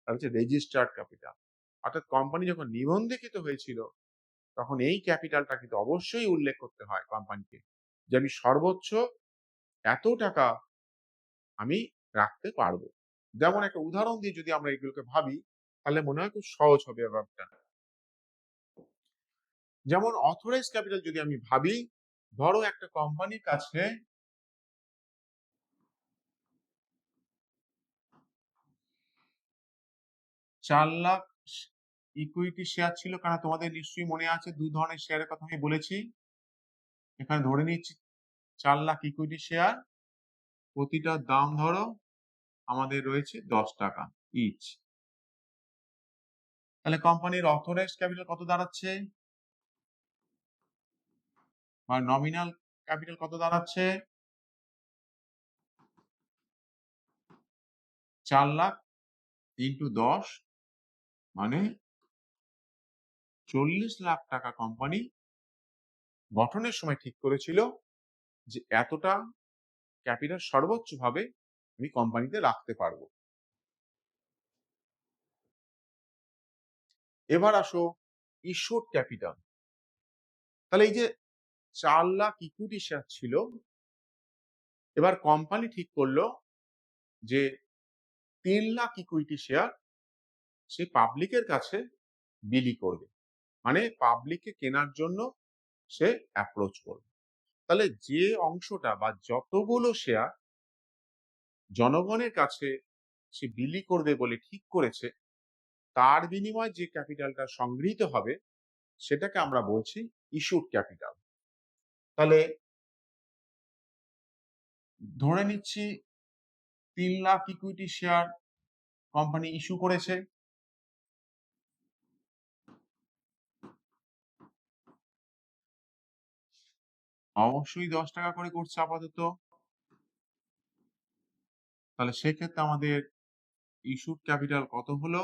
Speaker 1: আর হচ্ছে রেজিস্টার্ড ক্যাপিটাল। অর্থাৎ কোম্পানি যখন নিবন্ধিত হয়েছিল, তখন এই ক্যাপিটালটা কিন্তু অবশ্যই উল্লেখ করতে হয় কোম্পানিকে, যে আমি সর্বোচ্চ এত টাকা আমি রাখতে পারবো। যেমন একটা উদাহরণ দিয়ে যদি আমরা এগুলোকে ভাবি, তাহলে মনে হয় খুব সহজ হবে ব্যাপারটা। যেমন অথরাইজ ক্যাপিটাল যদি আমি ভাবি, ধরো একটা কোম্পানির কাছে 4 লাখ ইকুইটি শেয়ার ছিল। কারণ তোমাদের নিশ্চয়ই মনে আছে দু ধরনের শেয়ারের কথা আমি বলেছি। এখানে ধরে নিচ্ছি 4 লাখ ইকুইটি শেয়ার, প্রতিটার দাম ধরো আমাদের রয়েছে 10 টাকা ইচ। তাহলে কোম্পানির অথরাইজড ক্যাপিটাল কত দাঁড়াচ্ছে, বা নমিনাল ক্যাপিটাল কত দাঁড়াচ্ছে? 4 লাখ ইন্টু 10 মানে 40 লাখ টাকা কোম্পানি গঠনের সময় ঠিক করেছিল যে এতটা ক্যাপিটাল সর্বোচ্চ ভাবে আমি কোম্পানিতে রাখতে পারবো। এবার আসো ইস্যুড ক্যাপিটাল। তাহলে এই যে 4 লাখ ইকুইটি শেয়ার ছিল, এবার কোম্পানি ঠিক করলো যে 3 লাখ ইকুইটি শেয়ার সে পাবলিকের কাছে বিলি করবে, মানে পাবলিককে কেনার জন্য সে অ্যাপ্রোচ করবে। তাহলে যে অংশটা বা যতগুলো শেয়ার জনগণের কাছে সে বিলি করবে বলে ঠিক করেছে, তার বিনিময়ে যে ক্যাপিটালটা সংগৃহীত হবে, সেটাকে আমরা বলছি ইস্যুড ক্যাপিটাল। তাহলে ধরে নিচ্ছি 3 lakh equity share company issue করেছে। অবশ্যই 10 টাকা করে করছে আপাতত। তাহলে সেক্ষেত্রে আমাদের ইস্যুড ক্যাপিটাল কত হলো?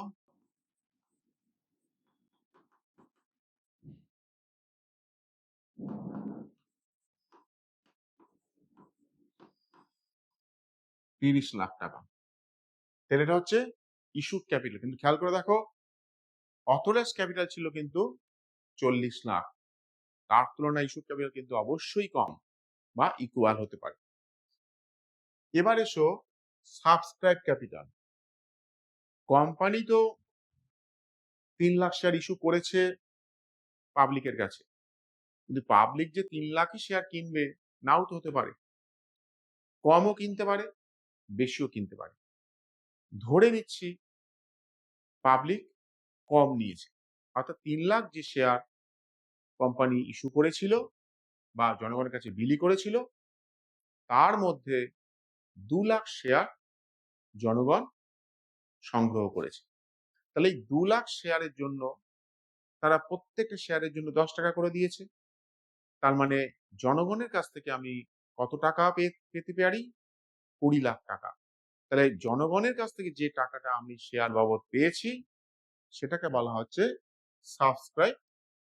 Speaker 1: 30 লাখ টাকা। তাহলে এটা হচ্ছে ইস্যুড ক্যাপিটাল। কিন্তু খেয়াল করে দেখো, অথরাইজড ক্যাপিটাল ছিল কিন্তু 40 লাখ। তার তুলনায় ইস্যুড ক্যাপিটাল কিন্তু অবশ্যই কম বা ইকুয়াল হতে পারে। এবার এসো সাবস্ক্রাইব ক্যাপিটাল। কোম্পানি তো 3 লাখ শেয়ার ইস্যু করেছে, পাবলিকের কাছে, কিন্তু পাবলিক যে 3 লাখই শেয়ার কিনবে নাও তো হতে পারে, কমও কিনতে পারে, বেশিও কিনতে পারে। ধরে নিচ্ছি পাবলিক কম নিয়েছে, অর্থাৎ 3 লাখ যে শেয়ার কোম্পানি ইস্যু করেছিল বা জনগণের কাছে বিলি করেছিল, তার মধ্যে 2 লাখ শেয়ার জনগণ সংগ্রহ করেছে। তাহলে এই 2 লাখ শেয়ারের জন্য তারা প্রত্যেকটা শেয়ারের জন্য 10 টাকা করে দিয়েছে। তার মানে জনগণের কাছ থেকে আমি কত টাকা পেতে পারি? 20 লাখ টাকা। তাহলে জনগণের কাছ থেকে যে টাকাটা আমি শেয়ার বাবদ পেয়েছি, সেটাকে বলা হচ্ছে সাবস্ক্রাইব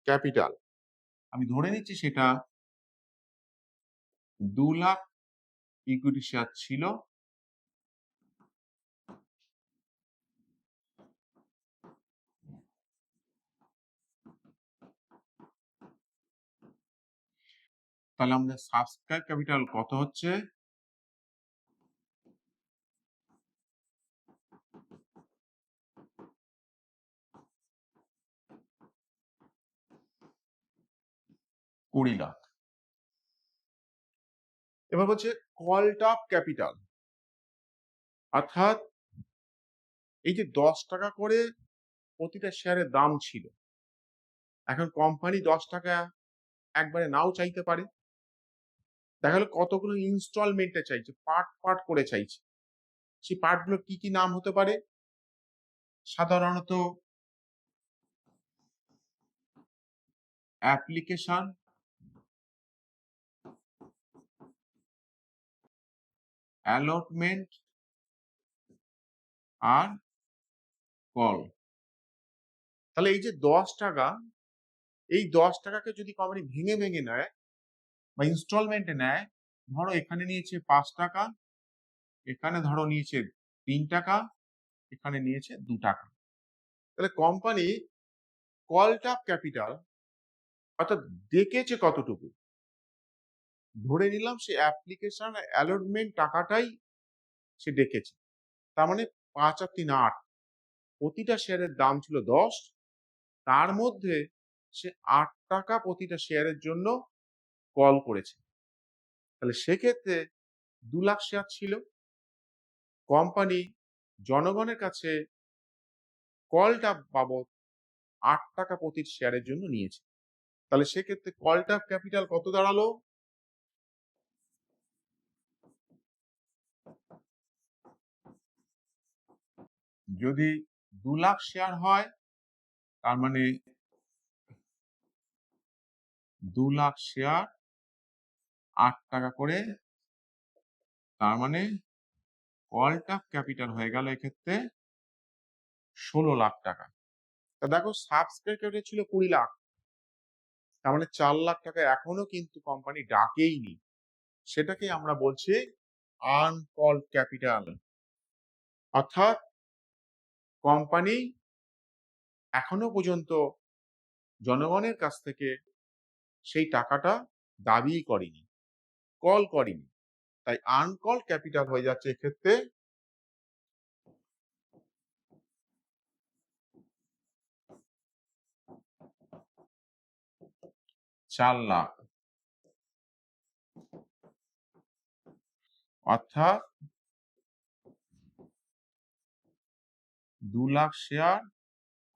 Speaker 1: ক্যাপিটাল। আমি ধরে নিচ্ছি সেটা 2 লাখ ইকুইটি শেয়ার ছিল। তাহলে আমাদের সাবস্ক্রাইব ক্যাপিটাল কত হচ্ছে? কুড়ি লাখ। এবার হচ্ছে কলড আপ ক্যাপিটাল, অর্থাৎ এই যে 10 টাকা করে প্রতিটা শেয়ারের দাম ছিল, এখন কোম্পানি 10 টাকা একবারে নাও চাইতে পারে। দেখা গেল কতগুলো ইনস্টলমেন্টে চাইছে, পার্ট পার্ট করে চাইছে। সেই পার্টগুলো কি কি নাম হতে পারে? সাধারণত অ্যাপ্লিকেশন, অ্যালটমেন্ট আর কল। তাহলে এই যে 10 টাকা, এই 10 টাকাকে যদি কোম্পানি ভেঙে ভেঙে নেয় বা ইনস্টলমেন্টে নেয়, ধরো এখানে নিয়েছে 5 টাকা, এখানে ধরো নিয়েছে 3 টাকা, এখানে নিয়েছে 2 টাকা। তাহলে কোম্পানি কলড আপ ক্যাপিটাল, অর্থাৎ ডেকেছে কতটুকু? ধরে নিলাম সে অ্যাপ্লিকেশন অ্যালটমেন্ট টাকাটাই সে ডেকেছে। তার মানে 5 আর 3 8, প্রতিটা শেয়ারের দাম ছিল 10, তার মধ্যে সে 8 টাকা প্রতিটা শেয়ারের জন্য কল করেছে। তাহলে সেক্ষেত্রে 2 লাখ শেয়ার ছিল, কোম্পানি জনগণের কাছে কলটা বাবদ 8 টাকা প্রতি শেয়ারের জন্য নিয়েছে। তাহলে সেক্ষেত্রে কলটা ক্যাপিটাল কত দাঁড়ালো? যদি 2 লাখ শেয়ার হয়, তার মানে 2 লাখ শেয়ার 8 টাকা করে, তার মানে কলটা ক্যাপিটাল হয়ে গেল এক্ষেত্রে 16 লাখ টাকা। তা দেখো সাবস্ক্রাইব ক্যাপিটাল ছিল 20 লাখ, তার মানে 4 লাখ টাকা এখনো কিন্তু কোম্পানি ডাকেইনি। সেটাকে আমরা বলছি আনকল্ড ক্যাপিটাল, অর্থাৎ কোম্পানি এখনো পর্যন্ত জনগণের কাছ থেকে সেই টাকাটা দাবি করেনি, কল করেনি। তাই আনকল ক্যাপিটাল হয়ে যাচ্ছে এক্ষেত্রে 4 লাখ, অর্থাৎ 2 লাখ শেয়ার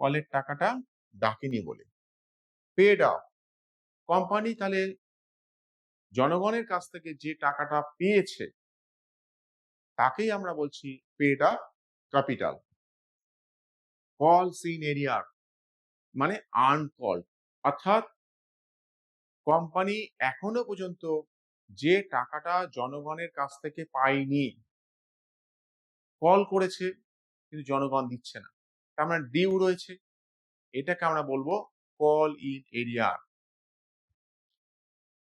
Speaker 1: কলের টাকাটা ডাকেনি বলে। পেড আপ, কোম্পানি তাহলে জনগণের কাছ থেকে যে টাকাটা পেয়েছে তাকেই আমরা বলছি paid up capital. Calls in arrear মানে আনকল, অর্থাৎ কোম্পানি এখনো পর্যন্ত যে টাকাটা জনগণের কাছ থেকে পায়নি, কল করেছে কিন্তু জনগণ দিচ্ছে না, তার মানে ডিউ রয়েছে, এটাকে আমরা বলবো কল ইন এরিয়ার।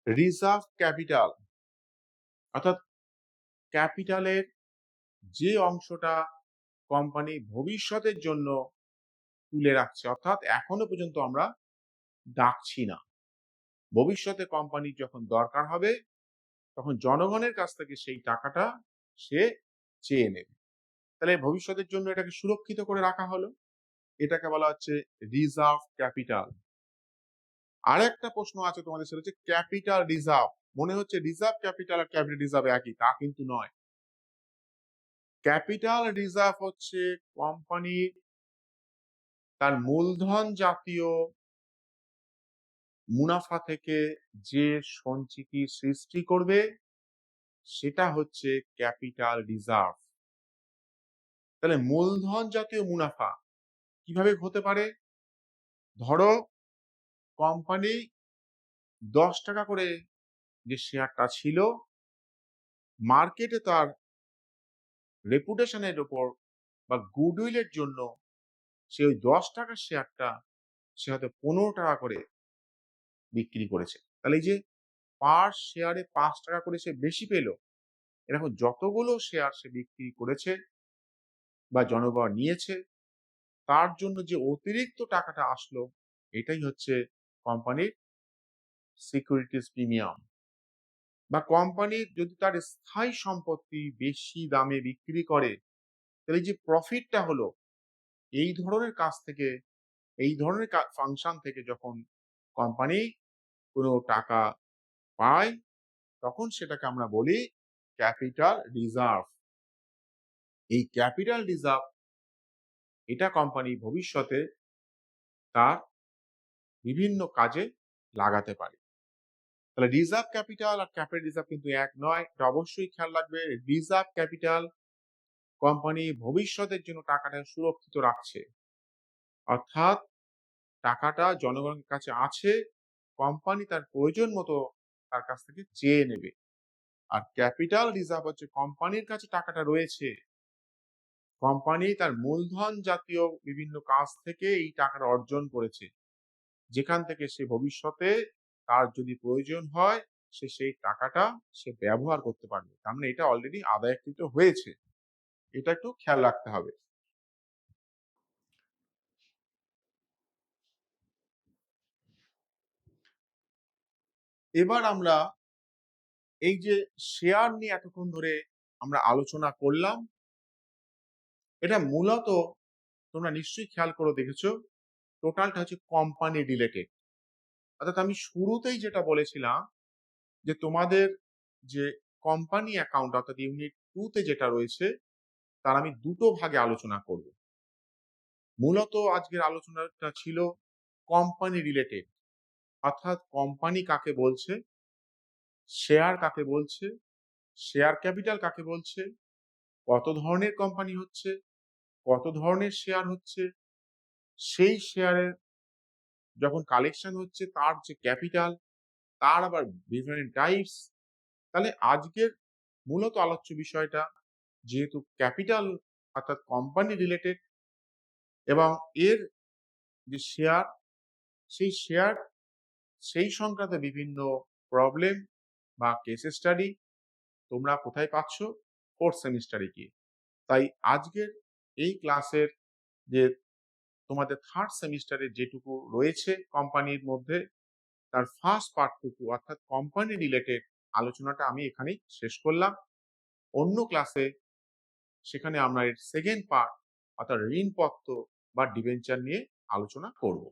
Speaker 1: রিজার্ভ ক্যাপিটাল, অর্থাৎ ক্যাপিটালের যে অংশটা কোম্পানি ভবিষ্যতের জন্য তুলে রাখছে, অর্থাৎ এখনো পর্যন্ত আমরা ডাকছি না, ভবিষ্যতে কোম্পানির যখন দরকার হবে তখন জনগণের কাছ থেকে সেই টাকাটা সে চেয়ে নেবে। তাহলে ভবিষ্যতের জন্য এটাকে সুরক্ষিত করে রাখা হলো, এটাকে বলা হচ্ছে রিজার্ভ ক্যাপিটাল। আরেকটা প্রশ্ন আছে তোমাদের, সেটা হচ্ছে ক্যাপিটাল রিজার্ভ। মনে হচ্ছে রিজার্ভ ক্যাপিটাল আর ক্যাপিটাল রিজার্ভ একই, তা কিন্তু নয়। ক্যাপিটাল রিজার্ভ হচ্ছে কোম্পানি তার মূলধন জাতীয় মুনাফা থেকে যে সঞ্চিতি সৃষ্টি করবে সেটা হচ্ছে ক্যাপিটাল রিজার্ভ। তাহলে মূলধন জাতীয় মুনাফা কিভাবে হতে পারে? ধরো কোম্পানি 10 টাকা করে যে শেয়ারটা ছিল, মার্কেটে তার রেপুটেশনের উপর বা গুডউইলের জন্য সে ওই 10 টাকার শেয়ারটা সে হয়তো 15 টাকা করে বিক্রি করেছে। তাহলে এই যে পার শেয়ারে 5 টাকা করে সে বেশি পেল, এরকম যতগুলো শেয়ার সে বিক্রি করেছে বা জনগণ নিয়েছে, তার জন্য যে অতিরিক্ত টাকাটা আসলো, এটাই হচ্ছে কোম্পানির সিকিউরিটিজ প্রিমিয়াম। বা কোম্পানি যদি তার স্থায়ী সম্পত্তি বেশি দামে বিক্রি করে, তাহলে যে প্রফিটটা হলো এই ধরনের কাজ থেকে, এই ধরনের ফাংশন থেকে যখন কোম্পানি কোনো টাকা পায়, তখন সেটাকে আমরা বলি ক্যাপিটাল রিজার্ভ। এই ক্যাপিটাল রিজার্ভ এটা কোম্পানি ভবিষ্যতে তার বিভিন্ন কাজে লাগাতে পারে। তাহলে রিজার্ভ ক্যাপিটাল আর ক্যাপিটাল রিজার্ভ কিন্তু এক নয়, এটা অবশ্যই খেয়াল রাখবে। রিজার্ভ ক্যাপিটাল কোম্পানি ভবিষ্যতের জন্য টাকাটা সুরক্ষিত রাখছে, অর্থাৎ টাকাটা জনগণের কাছে আছে, কোম্পানি তার প্রয়োজন মতো তার কাছ থেকে চেয়ে নেবে। আর ক্যাপিটাল রিজার্ভ হচ্ছে কোম্পানির কাছে টাকাটা রয়েছে, কোম্পানি তার মূলধন জাতীয় বিভিন্ন কাজ থেকে এই টাকাটা অর্জন করেছে, যেখান থেকে সে ভবিষ্যতে তার যদি প্রয়োজন হয় সে সেই টাকাটা সে ব্যবহার করতে পারবে। তার মানে এটা অলরেডি আদায়কৃত হয়েছে, এটা একটু খেয়াল রাখতে হবে। এবার আমরা এই যে শেয়ার নিয়ে এতক্ষণ ধরে আমরা আলোচনা করলাম, এটা মূলত তোমরা নিশ্চয়ই খেয়াল করে দেখেছো, টোটালটা হচ্ছে কোম্পানি রিলেটেড। অর্থাৎ আমি শুরুতেই যেটা বলেছিলাম যে তোমাদের যে কোম্পানি অ্যাকাউন্ট অর্থাৎ ইউনিট 2 তে যেটা রয়েছে, তার আমি দুটো ভাগে আলোচনা করব। মূলত আজকের আলোচনাটা ছিল কোম্পানি রিলেটেড, অর্থাৎ কোম্পানি কাকে বলছে, শেয়ার কাকে বলছে, শেয়ার ক্যাপিটাল কাকে বলছে, কত ধরনের কোম্পানি হচ্ছে, কত ধরনের শেয়ার হচ্ছে, সেই শেয়ারের যখন কালেকশন হচ্ছে তার যে ক্যাপিটাল, তার আবার ডিফারেন্ট টাইপস। তাহলে আজকের মূলত আলোচ্য বিষয়টা যেহেতু ক্যাপিটাল অর্থাৎ কোম্পানি রিলেটেড, এবং এর যে শেয়ার, সেই শেয়ার সেই সংক্রান্ত বিভিন্ন প্রবলেম বা কেস স্টাডি তোমরা কোথায় পাচ্ছ? ফোর্থ সেমিস্টারে গিয়ে। তাই আজকের এই ক্লাসের যে তোমাদের থার্ড সেমিস্টারে যেটুকু রয়েছে কোম্পানির মধ্যে, তার ফার্স্ট পার্টটুকু অর্থাৎ কোম্পানি রিলেটেড আলোচনাটা আমি এখানেই শেষ করলাম। অন্য ক্লাসে সেখানে আমরা এর সেকেন্ড পার্ট অর্থাৎ ঋণপত্র বা ডিবেঞ্চার নিয়ে আলোচনা করব।